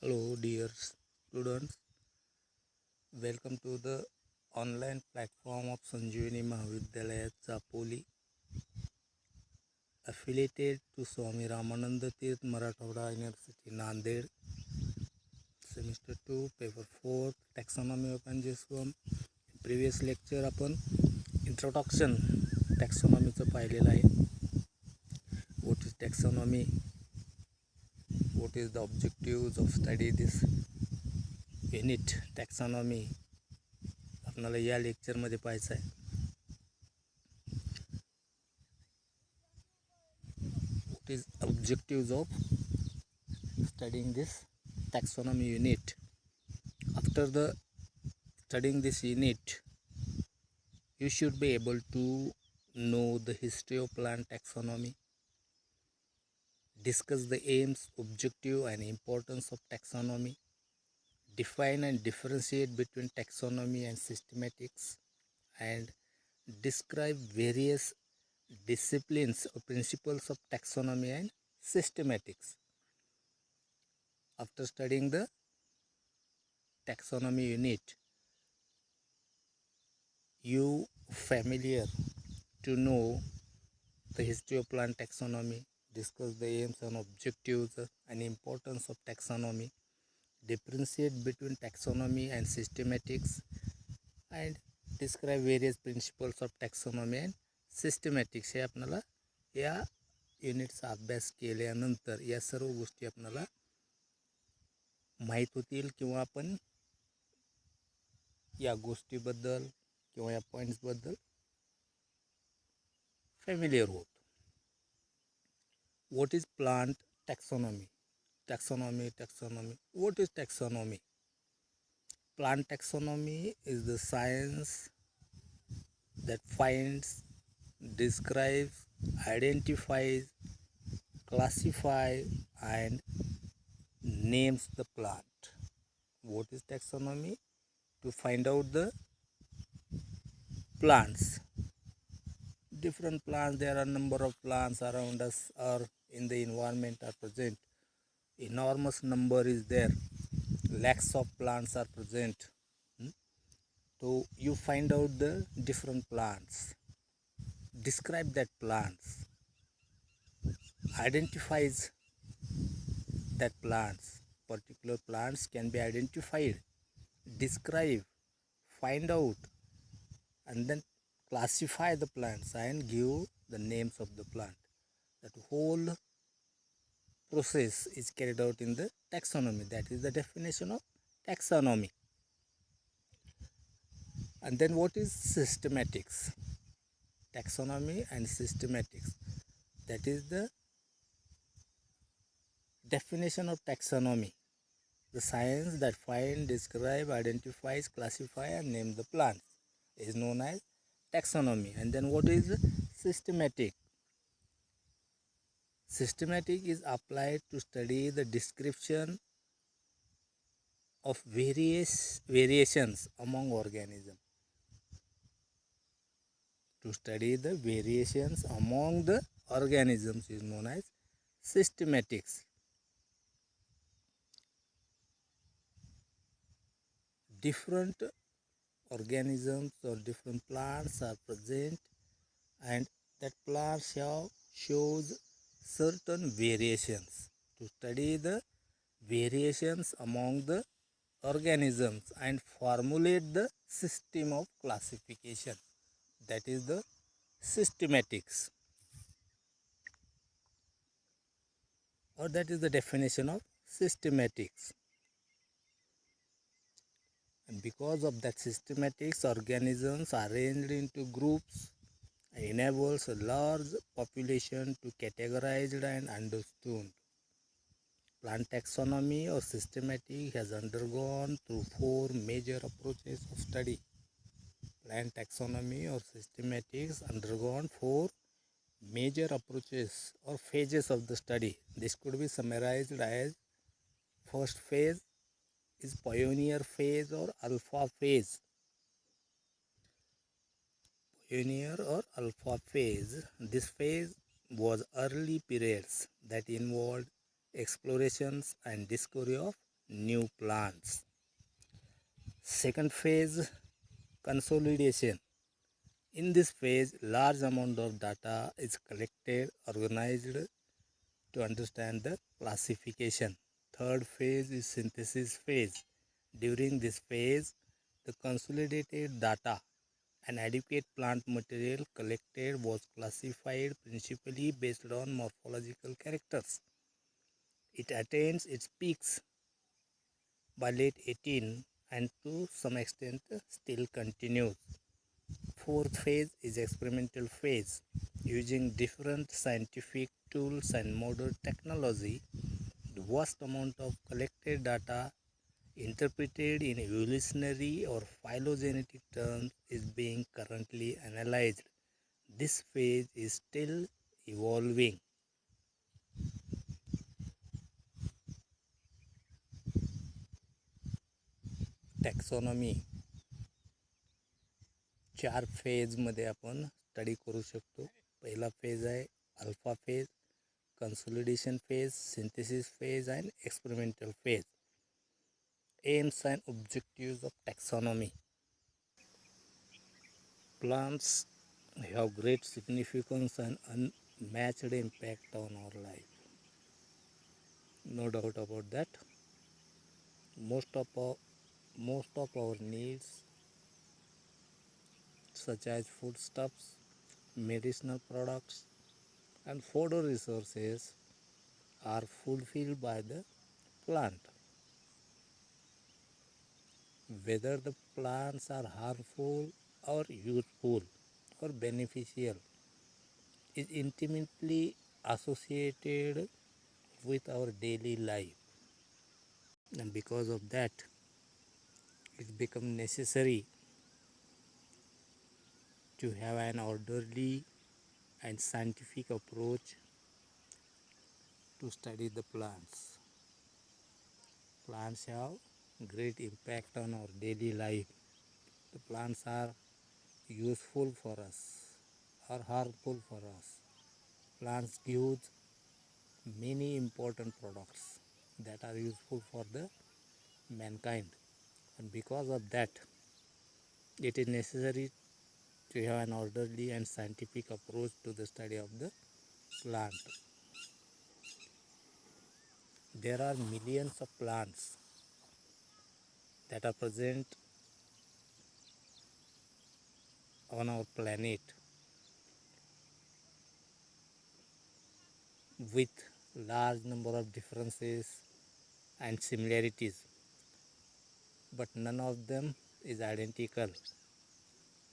Hello dear students, welcome to the online platform of Sanjeevani Mahavidyalaya Chapoli, affiliated to Swami Ramananda Tirth Marathwada University Nanded, semester 2, paper 4, taxonomy of angiosperm. Previous lecture आपण introduction taxonomyचं पाहिलेलं आहे. What is taxonomy? What is the objectives of study this unit taxonomy? आपल्याला या लेक्चरमध्ये पाहायचं आहे. What is objectives of studying this taxonomy unit? After the studying this unit, you should be able to know the history of plant taxonomy, discuss the aims, objective and importance of taxonomy, define and differentiate between taxonomy and systematics, and describe various disciplines or principles of taxonomy and systematics. After studying the taxonomy unit, you familiar to know the history of plant taxonomy, discuss the aims and objectives and importance of taxonomy, differentiate between taxonomy and systematics, and describe various principles of taxonomy and systematics. हे आपल्याला या युनिटचा अभ्यास केल्यानंतर या सर्व गोष्टी आपल्याला माहीत होतील किंवा आपण या गोष्टीबद्दल किंवा या पॉईंट्सबद्दल फॅमिलियर होतो. What is plant taxonomy? Taxonomy. What is taxonomy? Plant taxonomy is the science that finds, describes, identifies, classifies and names the plant. What is taxonomy? To find out the plants. Different plants, there are number of plants around us or in the environment are present. Enormous number is there. Lakhs of plants are present. So you find out the different plants, describe that plants, identifies that plants. Particular plants can be identified, describe, find out, and then classify the plants and give the names of the plant. That whole process is carried out in the taxonomy. That is the definition of taxonomy. And then what is systematics? Taxonomy and systematics. That is the definition of taxonomy. The science that finds, describe, identifies, classify and name the plants is known as taxonomy. And then what is systematic? Systematic is applied to study the description of variations among organisms. To study the variations among the organisms is known as systematics. Different organisms or different plants are present and that plants shows certain variations. To study the variations among the organisms and formulate the system of classification, that is the systematics, or that is the definition of systematics. And because of that systematics, organisms arranged into groups enables a large population to categorized and understood. Plant taxonomy or systematic has undergone through 4 major approaches of study. Plant taxonomy or systematics undergone 4 major approaches or phases of the study. This could be summarized as: first phase is pioneer phase or alpha phase. Pioneer or alpha phase. This phase was early periods that involved explorations and discovery of new plants. Second phase, consolidation. In this phase, large amount of data is collected, organized to understand the classification. Third phase is synthesis phase. During this phase, the consolidated data and adequate plant material collected was classified principally based on morphological characters. It attains its peaks by late 18 and to some extent still continues. Fourth phase is experimental phase. Using different scientific tools and modern technology, the vast amount of collected data interpreted in evolutionary or phylogenetic terms is being currently analyzed. This phase is still evolving. Taxonomy 4 फेजमध्ये आपण study करू शकतो. पहिला phase आहे alpha phase, consolidation phase, synthesis phase and experimental phase. Aims and objectives of taxonomy. Plants have great significance and unmatched impact on our life. No doubt about that. Most of our needs such as foodstuffs, medicinal products and fodder resources are fulfilled by the plant. Whether the plants are harmful or useful or beneficial is intimately associated with our daily life, and because of that it becomes necessary to have an orderly and scientific approach to study the plants. Plants have great impact on our daily life. The plants are useful for us or harmful for us. Plants give many important products that are useful for the mankind, and because of that it is necessary to have an orderly and scientific approach to the study of the plant. There are millions of plants that are present on our planet with large number of differences and similarities, but none of them is identical.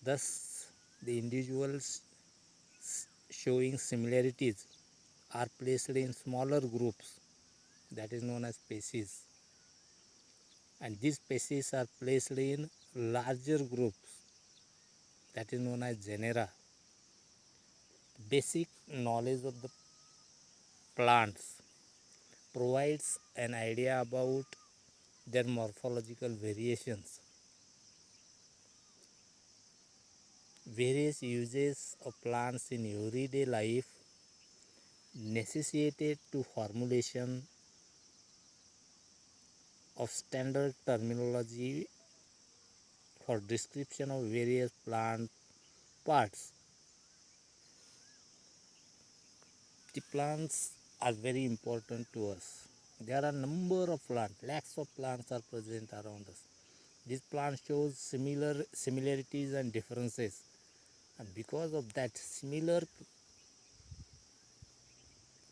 Thus, the individuals showing similarities are placed in smaller groups, that is known as species, and these species are placed in larger groups, that is known as genera. Basic knowledge of the plants provides an idea about their morphological variations. Various uses of plants in everyday life necessitated to formulation of standard terminology for description of various plant parts. The plants are very important to us. There are number of plants, lakhs of plants are present around us. These plants show similarities and differences, and because of that similar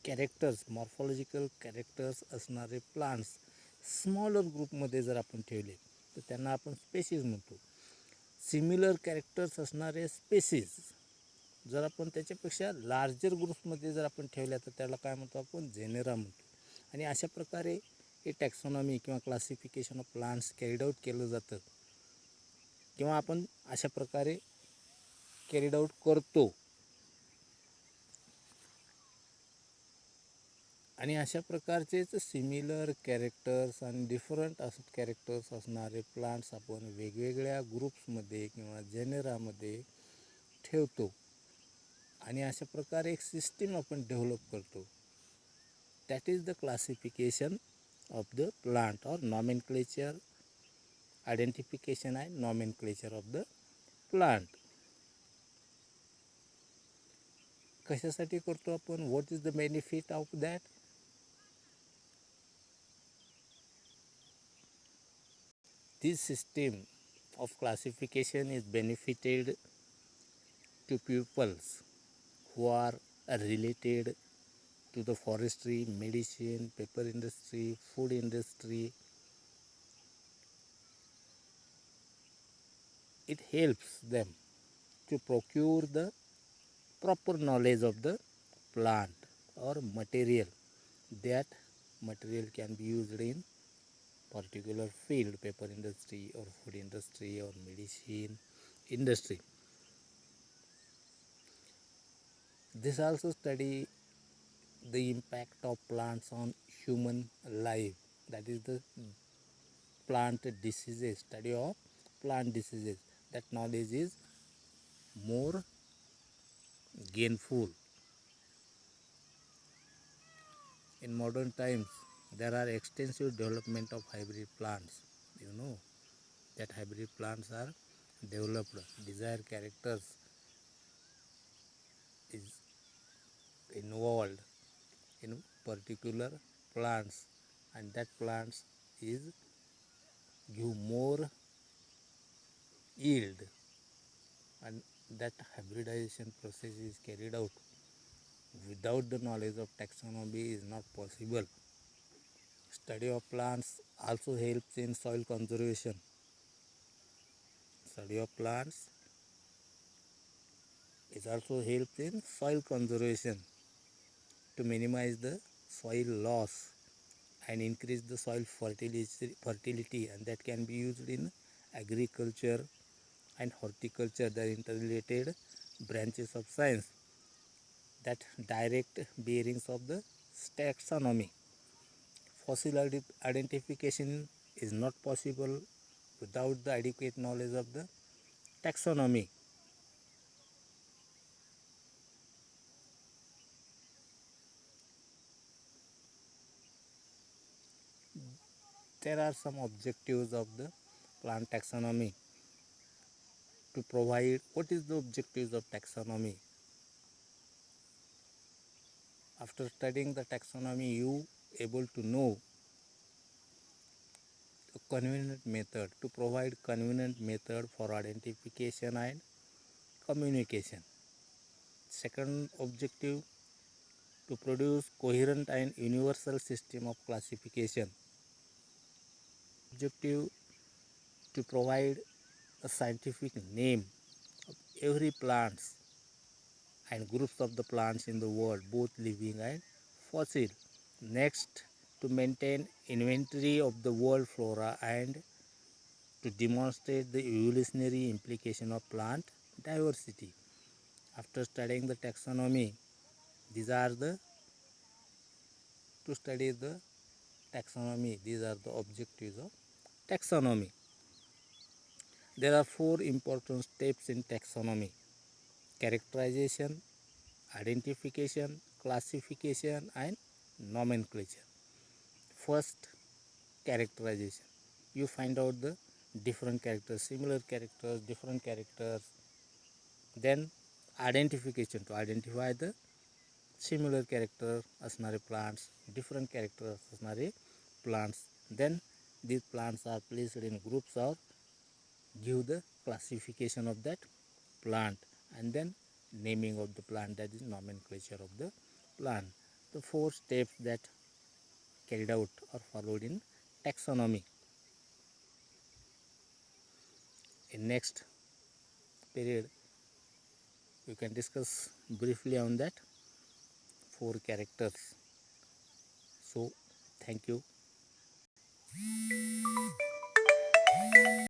characters morphological characters असणारे plants smaller ग्रुपमध्ये जर आपण ठेवले तर त्यांना आपण species म्हणतो. Similar characters असणारे स्पेसीज जर आपण त्याच्यापेक्षा लार्जर ग्रुप्समध्ये जर आपण ठेवल्या तर त्याला काय म्हणतो आपण जेनेरा म्हणतो. आणि अशा प्रकारे हे टॅक्सॉनॉमी किंवा classification of plants carried out केलं जातं किंवा आपण अशा प्रकारे कॅरीड आऊट करतो. आणि अशा प्रकारचेच सिमिलर कॅरेक्टर्स आणि डिफरंट कॅरेक्टर्स असणारे प्लांट्स आपण वेगवेगळ्या ग्रुप्समध्ये किंवा जेनेरामध्ये ठेवतो आणि अशा प्रकारे एक सिस्टीम आपण डेव्हलप करतो. That is the classification of the plant or nomenclature, identification and nomenclature of the plant. कशासाठी करतो आपण? What is the benefit of that? This system of classification is benefited to pupils who are related to the forestry, medicine, paper industry, food industry. It helps them to procure the proper knowledge of the plant or material. That material can be used in particular field, paper industry or food industry or medicine industry. This also study the impact of plants on human life, that is the plant diseases, study of plant diseases. That knowledge is more gainful. In modern times there are extensive development of hybrid plants. You know that hybrid plants are developed. Desired characters is involved in particular plants, and that plants is give more yield, and that hybridization process is carried out without the knowledge of taxonomy is not possible. Study of plants also helps in soil conservation. Study of plants is also helps in soil conservation to minimize the soil loss and increase the soil fertility, and that can be used in agriculture and horticulture, the interrelated branches of science, that direct bearings of the taxonomy. Fossil identification is not possible without the adequate knowledge of the taxonomy. There are some objectives of the plant taxonomy. To provide, what is the objectives of taxonomy? After studying the taxonomy, you able to know a convenient method, to provide convenient method for identification and communication. Second objective, to produce coherent and universal system of classification. Objective, to provide a scientific name of every plants and groups of the plants in the world, both living and fossil. Next, to maintain inventory of the world flora and to demonstrate the evolutionary implication of plant diversity. After studying the taxonomy, these are the to study the taxonomy, these are the objectives of taxonomy. There are 4 important steps in taxonomy: characterization, identification, classification and nomenclature. First, characterization. You find out the different characters, similar characters, different characters. Then identification, to identify the similar character असणारे plants, different characters असणारे plants. Then these plants are placed in groups or give the classification of that plant, and then naming of the plant, that is nomenclature of the plant. The 4 steps that carried out or followed in taxonomy. In next period we can discuss briefly on that 4 characters. So thank you.